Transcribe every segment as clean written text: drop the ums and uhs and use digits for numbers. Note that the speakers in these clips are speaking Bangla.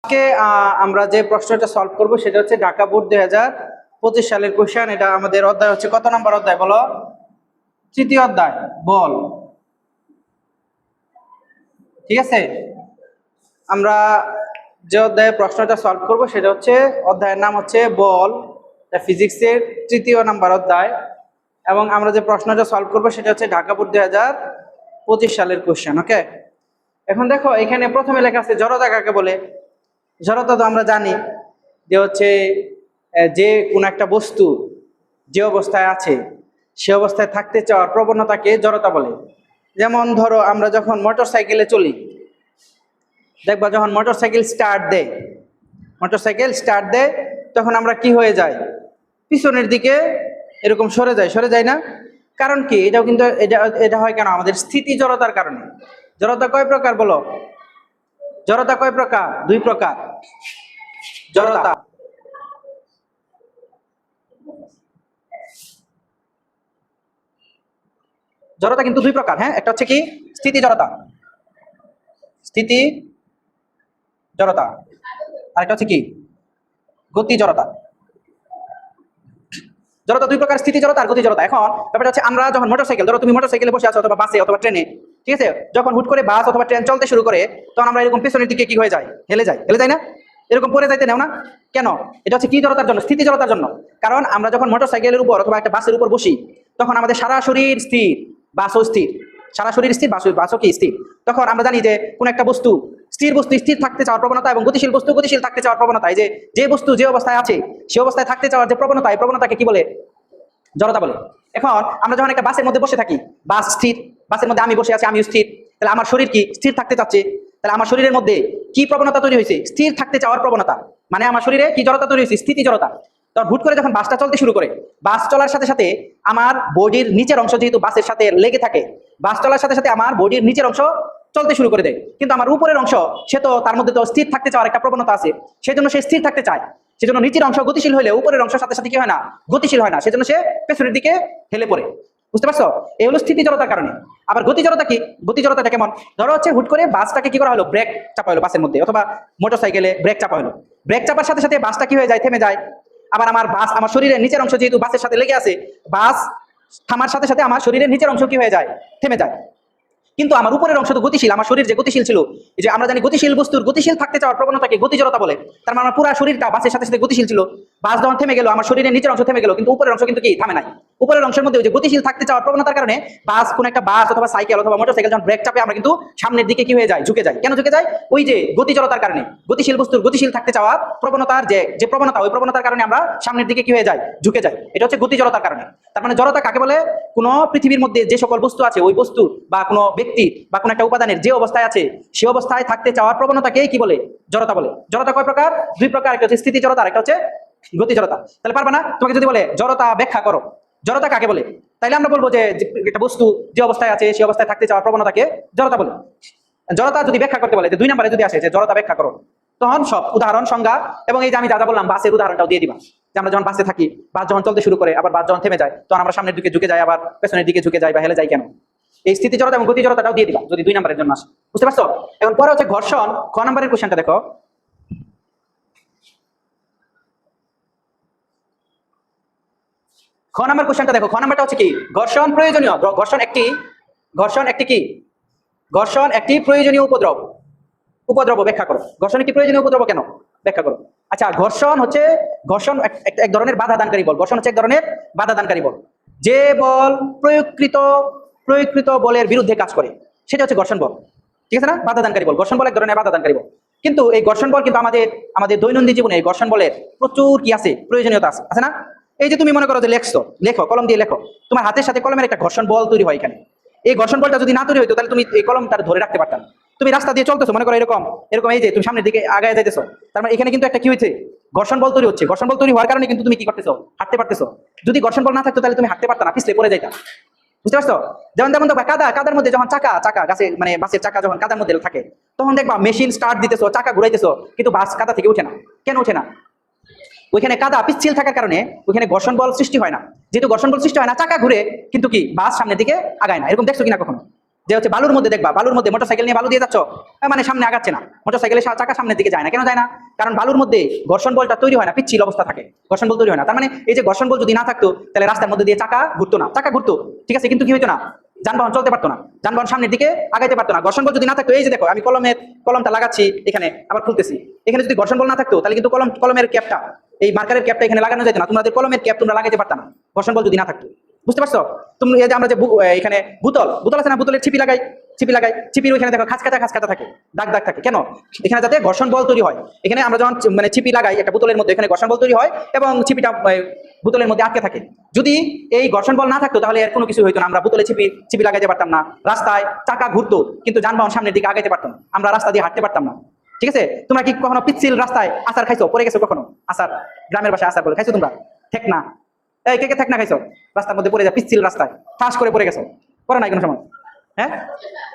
আজকে আমরা যে প্রশ্নটা সলভ করব সেটা হচ্ছে ঢাকা বোর্ড 2025 সালের কোশ্চেন। এটা আমাদের অধ্যায় হচ্ছে কত নম্বর অধ্যায় বলো? তৃতীয় অধ্যায় বল। ঠিক আছে, আমরা যে অধ্যায়ে প্রশ্নটা সলভ করব সেটা হচ্ছে অধ্যায়ের নাম হচ্ছে বল, ফিজিক্সের তৃতীয় নাম্বার অধ্যায়। এবং আমরা যে প্রশ্নটা সলভ করব সেটা হচ্ছে ঢাকা বোর্ড 2025 সালের কোশ্চেন। ওকে, এখন দেখো এখানে প্রথমে লেখা আছে জড়তা কাকে বলে। জড়তা তো আমরা জানি যে হচ্ছে যে কোনো একটা বস্তু যে অবস্থায় আছে সে অবস্থায় থাকতে চাওয়ার প্রবণতাকে জড়তা বলে। যেমন ধরো আমরা যখন মোটর সাইকেলে চলি, দেখবা যখন মোটর সাইকেল স্টার্ট দেয় তখন আমরা কি হয়ে যাই? পিছনের দিকে এরকম সরে যায় না? কারণ কি? এটাও কিন্তু এটা হয় কেন? আমাদের স্থিতি জড়তার কারণে। জড়তা কয় প্রকার বলো? জড়তা কয় প্রকার? দুই প্রকার জড়তা। জড়তা কিন্তু দুই প্রকার, হ্যাঁ। একটা হচ্ছে কি স্থিতি জড়তা, আর একটা হচ্ছে কি গতি জড়তা। জড়তা দুই প্রকার, স্থিতি জড়তা আর গতি জড়তা। এখন ব্যাপারটা হচ্ছে আমরা যখন মোটরসাইকেল, ধরো তুমি মোটরসাইকেলে বসে আছো অথবা বাসে অথবা ট্রেনে, ঠিক আছে, যখন হুট করে বাস অথবা ট্রেন চলতে শুরু করে তখন আমরা এরকম পেছনের দিকে কি হয়ে যায়? হেলে যায় না? এরকম পড়ে যাইতে নেও না কেন? এটা হচ্ছে কি জড়তার জন্য? স্থিতি জড়তার জন্য। কারণ আমরা যখন মোটরসাইকেলের উপর অথবা একটা বাসের উপর বসি তখন আমাদের সারা শরীর স্থির, বাসও স্থির, সারা শরীর স্থির, বাসও কি স্থির। তখন আমরা জানি যে কোন একটা বস্তু স্থির থাকতে চাওয়ার প্রবণতা এবং গতিশীল বস্তু গতিশীল থাকতে চাওয়ার প্রবণতা, এই যে বস্তু যে অবস্থায় আছে সে অবস্থায় থাকতে চাওয়ার যে প্রবণতা, এই প্রবণতাকে কি বলে? জড়তা বলে। এখন আমরা যখন একটা বাসের মধ্যে বসে থাকি, বাস স্থির, বাসের মধ্যে আমি বসে আছি, আমিও স্থির, তাহলে আমার শরীর কি স্থির থাকতে চাচ্ছে? তাহলে আমার শরীরের মধ্যে কি প্রবণতা তৈরি হয়েছে? স্থির থাকতে চাওয়ার প্রবণতা। মানে আমার শরীরে কি জড়তা তৈরি হয়েছে? স্থিতি জড়তা। তখন হুট করে যখন বাসটা চলতে শুরু করে, বাস চলার সাথে সাথে আমার বডির নিচের অংশ যেহেতু বাসের সাথে লেগে থাকে, বাস চলার সাথে সাথে আমার বডির নিচের অংশ চলতে শুরু করে দেয়। কিন্তু আমার উপরের অংশ সে তো তার মধ্যে তো স্থির থাকতে চাওয়ার একটা প্রবণতা আছে, সেজন্য সে স্থির থাকতে চায়। সেজন্য নিচের অংশ গতিশীল হলে উপরের অংশের সাথে সাথে কি হয় না? গতিশীল হয় না, সেজন্য সে পেছনের দিকে হেলে পড়ে। বুঝতে পারছো? এই হলো স্থিতি জড়তার কারণে। আবার গতি জড়তা কি? গতি জড়তাটা কেমন? ধরো হচ্ছে হুট করে বাসটাকে কি করা হলো? ব্রেক চাপা হলো বাসের মধ্যে অথবা মোটরসাইকেলে ব্রেক চাপা হলো। ব্রেক চাপার সাথে সাথে বাসটা কি হয়ে যায়? থেমে যায়। আবার আমার শরীরের নিচের অংশ যেহেতু বাসের সাথে লেগে আছে, বাস থামার সাথে সাথে আমার শরীরের নিচের অংশ কি হয়ে যায়? থেমে যায়। কিন্তু আমার উপরের অংশ তো গতিশীল, আমার শরীর যে গতিশীল ছিল, এই যে আমরা জানি গতিশীল বস্তুর গতিশীল থাকতে চাওয়ার প্রবণতাকে গতি জড়তা বলে। তার মানে আমার পুরো শরীরটা বাসের সাথে সাথে গতিশীল ছিল। বাস যখন থেমে গেল আমার শরীরের নিচের অংশ থেমে গেল, কিন্তু উপরের অংশ কিন্তু কি থামে নাই। উপরের অংশের মধ্যে ওই যে গতিশীল থাকতে চাওয়ার প্রবণতার কারণে কোন একটা বাস অথবা সাইকেল অথবা মোটরসাইকেল যখন ব্রেক চাপে আমরা কিন্তু সামনের দিকে কি হয়ে যায়? ঝুঁকে যায়। কেন ঝুঁকে যায়? ওই যে গতি জড়তার কারণে। গতিশীল বস্তুর গতিশীল থাকতে চাওয়ার প্রবণতার যে প্রবণতা, ওই প্রবণতার কারণে আমরা সামনের দিকে কি হয়ে যায়? ঝুঁকে যায়। এটা হচ্ছে গতি জড়তার কারণে। তার মানে জড়তা কাকে বলে? কোনো পৃথিবীর মধ্যে যে সকল বস্তু আছে, ওই বস্তু বা কোনো ব্যক্তি বা কোনো একটা উপাদানের যে অবস্থায় আছে সে অবস্থায় থাকতে চাওয়ার প্রবণতাকে কি বলে? জড়তা বলে। জড়তা কয় প্রকার? দুই প্রকার, একটা হচ্ছে স্থিতি জড়তা আর একটা হচ্ছে গতি জড়তা। তাহলে পারবা না? তোমাকে যদি বলে জড়তা ব্যাখ্যা করো, জড়তা কাকে বলে, তাইলে আমরা বলবো যে একটা বস্তু যে অবস্থায় আছে সে অবস্থায় থাকতে চাওয়ার প্রবণতাকে জড়তা বলে। জড়তা যদি ব্যাখ্যা করতে বলে, যে 2 নম্বরে যদি আসে যে জড়তা ব্যাখ্যা করো, তখন সব উদাহরণ, সংজ্ঞা এবং এই যে আমি যা বললাম বাসের উদাহরণটাও দিয়ে দিবা। যে আমরা যখন বাসে থাকি, বাস যখন চলতে শুরু করে আবার বাস যখন থেমে যায় তখন আমরা সামনের দিকে ঝুঁকে যাই, আবার পেছনের দিকে ঝুঁকে যাই বা হেলে যাই কেন? এই স্থিতি জড়তা এবং গতি জড়তাটাও দিয়ে দিবা যদি 2 নম্বরের জন্য আসে। বুঝতে পারছো? এখন পরে হচ্ছে ঘর্ষণ। খ নম্বরের কোশ্চেনটা দেখো। খ নম্বর কোশ্চেনটা দেখো। খ নম্বরটা হচ্ছে কি? ঘর্ষণ প্রয়োজনীয়। ঘর্ষণ একটি কি? ঘর্ষণ একটি প্রয়োজনীয় উপদ্রব ব্যাখ্যা করো। ঘর্ষণ একটি প্রয়োজনীয় উপদ্রব কেন? ব্যাখ্যা করো। আচ্ছা, ঘর্ষণ এক ধরনের বাধা দানকারী বল। ঘর্ষণ হচ্ছে এক ধরনের বাধা দানকারী বল। যে বল প্রয়োগকৃত বলের বিরুদ্ধে কাজ করে সেটা হচ্ছে ঘর্ষণ বল। ঠিক আছে না? বাধা দানকারী বল। ঘর্ষণ বল এক ধরনের বাধা দানকারী বল। কিন্তু এই ঘর্ষণ বল কিন্তু আমাদের দৈনন্দিন জীবনে এই ঘর্ষণ বলের প্রচুর কি আছে? প্রয়োজনীয়তা আছে না? এই যে তুমি মনে করো যে লেখো, কলম দিয়ে লেখো, তোমার হাতের সাথে কলমের একটা ঘর্ষণ বল তৈরি হয় এখানে। এই ঘর্ষণ বলটা যদি না তৈরি হইতো তাহলে তুমি এই কলমটা ধরে রাখতে পারতাম। তুমি রাস্তা দিয়ে চলতেছো, মনে করো এরকম, এই যে তুমি সামনের দিকে আগায় যাইতেছো, তার মানে এখানে কিন্তু একটা কি হয়েছে? ঘর্ষণ বল তৈরি হচ্ছে। ঘর্ষণ বল তৈরি হওয়ার কারণে কিন্তু তুমি কি করতেছো? হাঁটতে পারতেছো। যদি ঘর্ষণ বল না থাকতো তাহলে তুমি হাঁটতে পারতা না, পিছলে পড়ে যাইতা। বুঝতে পারছো? যেমন দেখো কাদার মধ্যে যখন চাকা গাছে মানে বাসের চাকা যখন কাদার মধ্যে থাকে তখন দেখবা মেশিন স্টার্ট দিতেছো, চাকা ঘুরাইতেছো, কিন্তু বাস কাদা থেকে উঠে না। কেন উঠে না? ওইখানে কাদা পিচ্ছিল থাকার কারণে ওইখানে ঘর্ষণ বল সৃষ্টি হয় না। যেহেতু ঘর্ষণ বল সৃষ্টি হয় না, চাকা ঘুরে কিন্তু কি বাস সামনের দিকে আগায় না। এরকম দেখছো কিনা কখনো? যে হচ্ছে বালুর মধ্যে দেখবা, বালুর মধ্যে মোটরসাইকেল নিয়ে বালু দিয়ে যাচ্ছ, মানে সামনে আগাচ্ছে না, মোটরসাইকেলের চাকা সামনের দিকে যায় না। কেন যায় না? কারণ বালুর মধ্যে ঘর্ষণ বলটা তৈরি হয় না, পিচ্ছিল অবস্থা থাকে, ঘর্ষণ বল তৈরি হয় না। তার মানে এই যে ঘর্ষণ বল যদি না থাকতো তাহলে রাস্তার মধ্যে দিয়ে চাকা ঘুরতো না, চাকা ঘুরতো ঠিক আছে, কিন্তু কি হইতো না, যানবাহন চলতে পারতো না, যানবাহন সামনের দিকে আগাইতে পারতো না। ঘর্ষণ বল যদি না থাকতো, এই যে দেখো আমি কলমটা লাগাচ্ছি এখানে, আবার খুলতেছি, এখানে যদি ঘর্ষণ বল না থাকতো তাহলে কিন্তু কলমের ক্যাপটা, এই মার্কারের ক্যাপটা এখানে লাগানো যেত না, তোমাদের কলমের ক্যাপ তোমরা লাগাইতে পারতা না ঘর্ষণ বল যদি না থাকতো। বুঝতে পারছো? তুমি এই যে আমরা যে এখানে বোতল আছে না, বোতলের ছিপি লাগাই, চিপির ওইখানে দেখো খাঁচ কাটা থাকে, দাগ থাকে, কেন? এখানে যাতে ঘর্ষণ বল তৈরি হয়। এখানে আমরা যখন মানে চিপি লাগাই একটা বোতলের মধ্যে, এখানে ঘর্ষণ বল তৈরি হয় এবং চিপিটা বোতলের মধ্যে আটকে থাকে। যদি এই ঘর্ষণ বল না থাকতো তাহলে এর কোনো কিছু হইতো না, আমরা বোতলে চিপি লাগাইতে পারতাম না, রাস্তায় চাকা ঘুরতো কিন্তু যানবাহন সামনের দিকে আগাইতে পারতাম না, আমরা রাস্তা দিয়ে হাঁটতে পারতাম না। ঠিক আছে? তোমরা কি কখনো পিচ্ছিল রাস্তায় আচার খাইছো, পড়ে গেছো কখনো? আচার, গ্রামের ভাষায় আচার বলে, খাইছো তোমরা? ঠেক না, এই কে ঠেক না খাইছো? রাস্তার মধ্যে পড়ে যায়, পিচ্ছিল রাস্তায় ঠাস করে পড়ে গেছো, পড়ে নাই কোনো সময়? হ্যাঁ,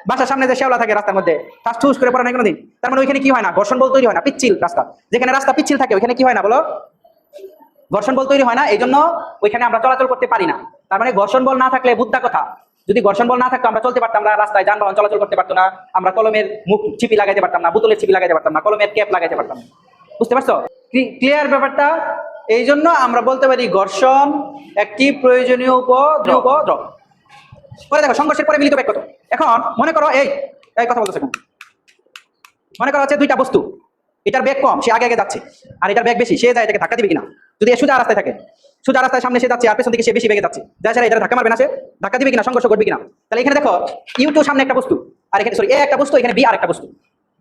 বাসার সামনে যে শেওলা থাকে রাস্তার মধ্যে, ঠাস করে পড়ে নাই কোনোদিন? তার মানে ওইখানে কি হয় না, ঘর্ষণ বল তৈরি হয় না, পিচ্ছিল রাস্তা, যেখানে রাস্তা পিচ্ছিল থাকে ওইখানে কি হয় না বলো, ঘর্ষণ বল তৈরি হয় না, এই জন্য ওইখানে আমরা চলাচল করতে পারি না। তার মানে ঘর্ষণ বল না থাকলে বুদ্ধা কথা, যদি ঘর্ষণ বল না থাকতো আমরা চলতে পারতাম না, রাস্তায় যানবাহন চলাচল করতে পারতো না, আমরা কলমের মুখ ছিপি লাগাইতে পারতাম না, বোতলের ছিপি লাগাইতে পারতাম না, কলমের ক্যাপ লাগাইতে পারতাম না। বুঝতে পারছো ক্লিয়ার ব্যাপারটা? এই জন্য আমরা বলতে পারি ঘর্ষণ একটি প্রয়োজনীয় উপদ্রব। পরে দেখো সংঘর্ষের পরে মিলিত বেগ কত। এখন মনে করো এই কথা বলতেছে, মনে করো হচ্ছে দুইটা বস্তু, এটার বেগ কম, সে আগে যাচ্ছে, আর এটার বেগ বেশি, সে যায় এটাকে ধাক্কা দিবে কিনা? যদি সোজা রাস্তায় থাকে, সোজা রাস্তায় সামনে সে যাচ্ছে আর পেছন দিকে সে বেশি বেগে যাচ্ছে, যা সেটা এটা ধাক্কা মারবে না, সে ধাক্কা দিবে কিনা, সংঘর্ষ করবে কিনা? তাহলে এখানে দেখো U2 সামনে একটা বস্তু, আর এখানে সরি এ একটা বস্তু, এখানে বি আর একটা বস্তু,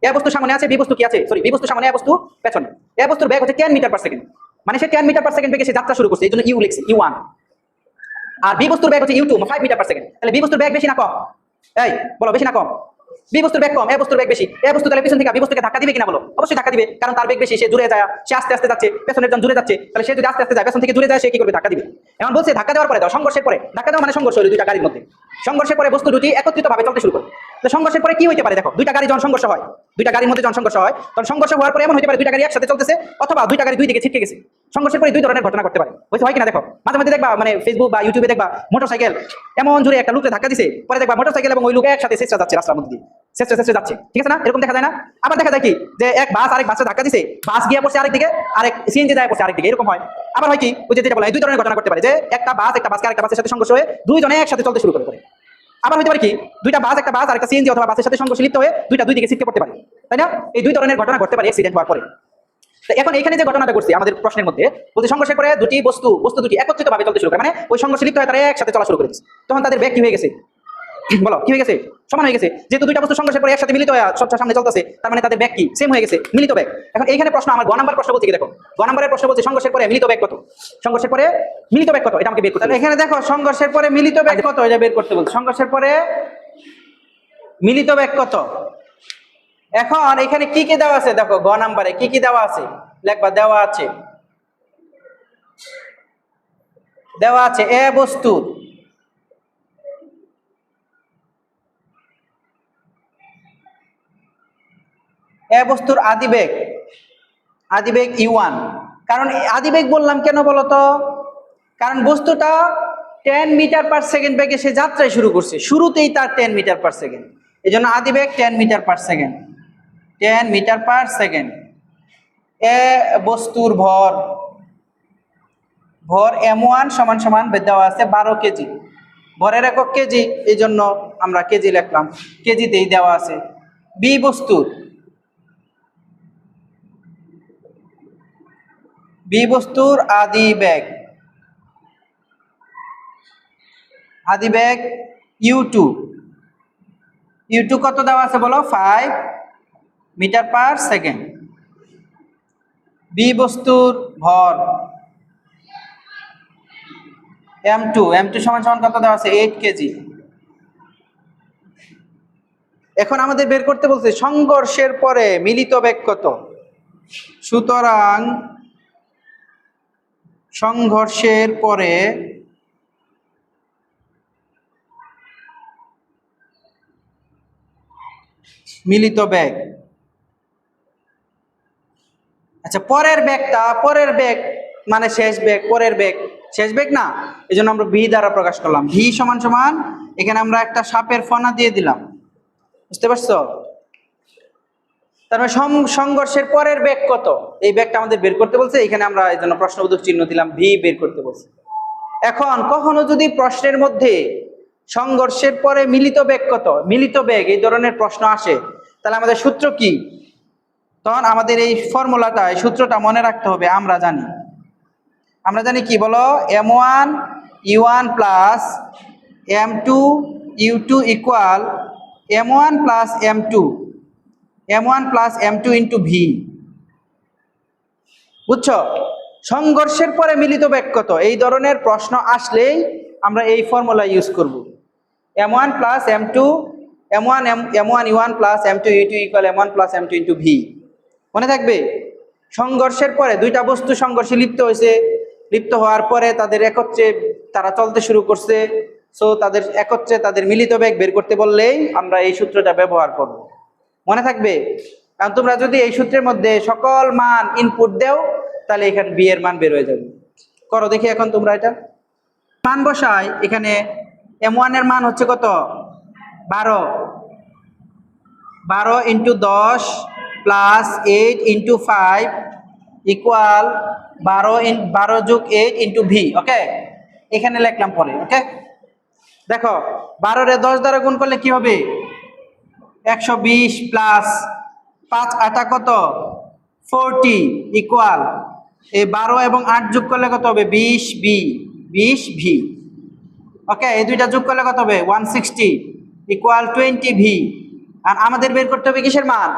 এ বস্তু সামনে আছে, বি বস্তু কি আছে, সরি বি বস্তু সামনে, এ বস্তু পেছনে। এ বস্তুর বেগ হচ্ছে 10 মিটার পার সেকেন্ড, মানে সে 10 মিটার পার সেকেন্ড বেগে সে যাত্রা শুরু করছে, এই জন্য ইউ লিখছি, U1। আর বি বস্তুর বেগ হচ্ছে U2, 5 মিটার পার সেকেন্ড। তাহলে বি বস্তুর বেগ বেশি না কম? এই বলো, বেশি না কম? বি বস্তুর বেগ কম, এ বস্তুর বেগ বেশি। এ বস্তু তাহলে পিছন থেকে বি বস্তুকে ধাক্কা দিবে কিনা বলো? অবশ্যই ধাক্কা দিবে, কারণ তার বেগ বেশি, সে দূরে যায়, সে আস্তে আস্তে যাচ্ছে, পেছনের জন দূরে যাচ্ছে, তাহলে সে যদি আস্তে আস্তে যায়, পেছন থেকে দূরে যায়, সে কি করবে? ধাক্কা দিবে। এখন বলছে ধাক্কা দেওয়ার পরে দাও, সংঘর্ষের পরে ধাক্কা দেওয়া মানে সংঘর্ষ হলো দুইটা গাড়ির মধ্যে, সংঘর্ষের পরে বস্তু দুটি একত্রিতভাবে চলতে শুরু করে। তো সংঘর্ষের পরে কি হইতে পারে দেখো, দুইটা গাড়ি যখন সংঘর্ষ হয়, দুইটা গাড়ির মধ্যে যখন সংঘর্ষ হয়, তখন সংঘর্ষ হওয়ার পরে এমন হতে পারে দুইটা গাড়ি একসাথে চলতেছে, অথবা দুইটা গাড়ি দুই দিকে ছিটকে গেছে। সংঘর্ষের পরে দুই ধরনের ঘটনা ঘটতে পারে, হয়তো হয় কিনা দেখো, মাঝে মাঝে দেখবা মানে ফেসবুক বা ইউটিউবে দেখবা মোটরসাইকেল এমন জোরে একটা লোককে ধাক্কা দিছে, পরে দেখবা মোটরসাইকেল এবং ওই লোক একসাথে শেষরা যাচ্ছে রাস্তার মধ্যে দিয়ে, শেষরা যাচ্ছে, ঠিক আছে না? এরকম দেখা যায় না? আবার দেখা যায় কি যে এক বাস আরেক বাসে ধাক্কা দিছে, বাস গিয়ে পড়ছে আরেক দিকে, আরেক সিএনজি যায় পড়ছে আরেক দিকে, এরকম হয়। আবার হয় কি ওই যে যেটা বলা, দুই ধরনের ঘটনা ঘটতে পারে, যে একটা বাসকে আরেকটা বাসের সাথে সংঘর্ষ হয়ে দুইজনে একসাথে চলতে শুরু করে। আবার হইতে পারে কি দুইটা বাস, একটা বাস আর একটা সিএনজি অথবা বাসের সাথে সংঘর্ষে লিপ্ত হয়ে দুই দিকে ছিটকে পড়তে পারে, তাই না? এই দুই ধরনের ঘটনা ঘটতে পারে অ্যাক্সিডেন্ট হওয়ার পরে। তো এখন এখানে যে ঘটনাটা করছি আমাদের প্রশ্নের মধ্যে, বলতে সংঘর্ষের পরে দুটি বস্তু দুটি একত্রিতভাবে চলতে শুরু করে, মানে ওই সংঘর্ষে লিপ্ত হয়ে তারা একসাথে চলা শুরু করে দিচ্ছে, তখন তাদের বেগ কি হয়ে গেছে বলো, কি হয়ে গেছে? সমান হয়ে গেছে, যেহেতু দুইটা বস্তু সংঘর্ষের পরে একসাথে মিলিত হয়ে সবটা সামনে চলতেছে, তার মানে তাদের বেগ কি সেম হয়ে গেছে, মিলিত বেগ। এখন এইখানে প্রশ্ন আমার গ নাম্বার প্রশ্ন বলছে কি দেখো, গ নাম্বারের প্রশ্ন বলছে সংঘর্ষের পরে মিলিত বেগ কত, সংঘর্ষের পরে মিলিত বেগ কত, এটা আমাকে বের করতে হবে। এখানে দেখো সংঘর্ষের পরে মিলিত বেগ কত, এটা বের করতে বলছে, সংঘর্ষের পরে মিলিত বেগ কত। এখন এখানে কি কি দেওয়া আছে দেখো, গ নাম্বারে কি কি দেওয়া আছে লেখবা, দেওয়া আছে এ বস্তুর আদিবেগ U1। কারণ আদিবেগ বললাম কেন বলতো, কারণ বস্তুটা 10 মিটার পার সেকেন্ড বেগে সে যাত্রায় শুরু করছে, শুরুতেই তার 10 মিটার পার সেকেন্ড, এই জন্য আদিবেগ 10 metre per second, 10 metre per second. এ বস্তুর ভর M1 সমান সমান দেওয়া আছে 12 কেজি, ভরের একক কেজি, এই জন্য আমরা কেজি লিখলাম, কেজিতেই দেওয়া আছে। বি বস্তুর আদিবেগ U2 কত দেওয়া আছে বলো, 5 মিটার পার সেকেন্ড। বি বস্তুর ভর M2 সমান সমান কত দেওয়া আছে, 8 কেজি। এখন আমাদের বের করতে বলছে সংঘর্ষের পরে মিলিত বেগ কত। সুতরাং সংঘর্ষের পরে মিলিত বেগ, আচ্ছা পরের বেগ মানে শেষ বেগ, পরের বেগ শেষ বেগ না, এই জন্য আমরা ভি দ্বারা প্রকাশ করলাম। ভি সমান সমান এখানে আমরা একটা সাপের ফনা দিয়ে দিলাম, বুঝতে পারছো? তার মানে সংঘর্ষের পরের বেগ কত, এই বেগটা আমাদের বের করতে বলছে। এখানে আমরা এই জন্য প্রশ্নবোধক চিহ্ন দিলাম, ভি বের করতে বলছে। এখন কখনো যদি প্রশ্নের মধ্যে সংঘর্ষের পরে মিলিত বেগ কত, মিলিত বেগ এই ধরনের প্রশ্ন আসে, তাহলে আমাদের সূত্র কি? তখন আমাদের এই ফর্মুলাটা, এই সূত্রটা মনে রাখতে হবে। আমরা জানি কি বলো, m1 u1 plus m2 u2 equal m1 plus m2 into V. বুঝছো? সংঘর্ষের পরে মিলিত বেগ কত, এই ধরনের প্রশ্ন আসলেই আমরা এই ফর্মুলা ইউজ করব। m1 plus m2 m1 u1 plus m2 u2 equal m1 plus m2 into V. মনে থাকবে? সংঘর্ষের পরে দুইটা বস্তু সংঘর্ষে লিপ্ত হয়েছে, লিপ্ত হওয়ার পরে তাদের একত্রে তারা চলতে শুরু করছে, সো তাদের একত্রে তাদের মিলিত বেগ বের করতে বললেই আমরা এই সূত্রটা ব্যবহার করব। মনে থাকবে? কারণ তোমরা যদি এই সূত্রের মধ্যে সকল মান ইনপুট দাও, তাহলে এখানে বি এর মান বের হয়ে যাবে। করো দেখি এখন তোমরা এটা মান বসাই। এখানে m1 এর মান হচ্ছে কত, 12 ইন্টু 10 প্লাস 8 ইন্টু 5 ইকুয়াল 12 যোগ 8 ইন্টু ভি। ওকে, এখানে লিখলাম পরে। ওকে, দেখো 12 রে 10 দ্বারা গুণ করলে কি হবে, 120 প্লাস 5 8 কত, 40 ইকুয়াল এই 12 এবং 8 যোগ করলে কত হবে, 20 ভি। ওকে, এই দুইটা যোগ করলে কত হবে, 160 ইকুয়াল 20 ভি। আর আমাদের বের করতে হবে কিসের মান,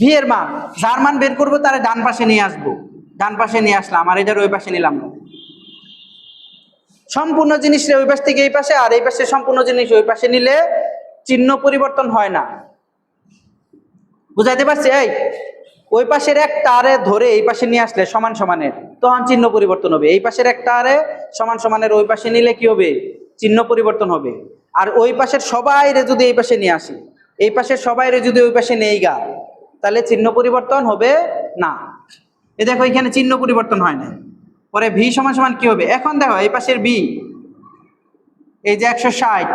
ভি এর মান। যার মান বের করবো তার ডান পাশে নিয়ে আসবো, ডান পাশে নিয়ে আসলাম, আর এটার ওই পাশে নিলাম না। সম্পূর্ণ জিনিসটা ওই পাশ থেকে এই পাশে, আর এই পাশে সম্পূর্ণ জিনিস ওই পাশে নিলে চিহ্ন পরিবর্তন হয় না। বুঝাইতে পারছি? এই ওই পাশের একটা আরে ধরে এই পাশে নিয়ে আসলে সমান সমানের, তখন চিহ্ন পরিবর্তন হবে। এই পাশের একটা আরে সমান সমানের ওই পাশে নিলে কি হবে, চিহ্ন পরিবর্তন হবে। আর ওই পাশের সবাইরে যদি এই পাশে নিয়ে আসি, এই পাশের সবাইরে যদি ওই পাশে নেই গা, তাহলে চিহ্ন পরিবর্তন হবে না। এই দেখো এখানে চিহ্ন পরিবর্তন হয় না। পরে ভি সমান সমান কি হবে, এখন দেখো এই পাশের বি, এই যে 160,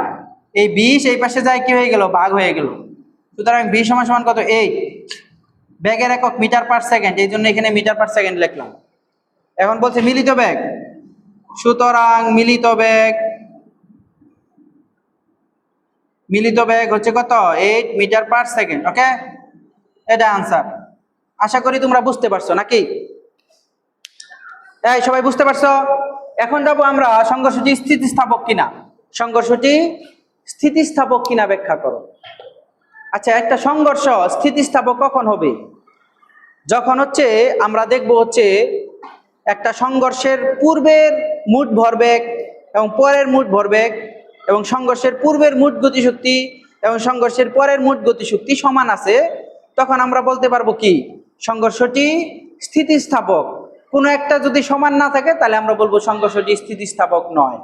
এই 20 এই পাশে যায় কি হয়ে গেল, ভাগ হয়ে গেল। সুতরাং ভি সমান সমান কত, 8। ব্যাগের একক মিটার পার সেকেন্ড, এই জন্য এখানে মিটার পার সেকেন্ড লিখলাম। এখন বলছে মিলিত বেগ, সুতরাং মিলিত বেগ হচ্ছে কত, 8 মিটার পার সেকেন্ড। ওকে, এটা আনসার। আশা করি তোমরা বুঝতে পারছো নাকি? এই সবাই বুঝতে পারছো? এখন যাবো আমরা সংঘর্ষটি স্থিতিস্থাপক কিনা ব্যাখ্যা করো। আচ্ছা, একটা সংঘর্ষ স্থিতিস্থাপক কখন হবে? যখন হচ্ছে আমরা দেখব হচ্ছে একটা সংঘর্ষের পূর্বের মোট ভরবেগ এবং পরের মোট ভরবেগ এবং সংঘর্ষের পূর্বের মোট গতিশক্তি এবং সংঘর্ষের পরের মোট গতিশক্তি সমান আছে, তখন আমরা বলতে পারবো কি, সংঘর্ষটি স্থিতিস্থাপক। কোনো একটা যদি সমান না থাকে তাহলে আমরা বলবো সংঘর্ষটি স্থিতিস্থাপক নয়।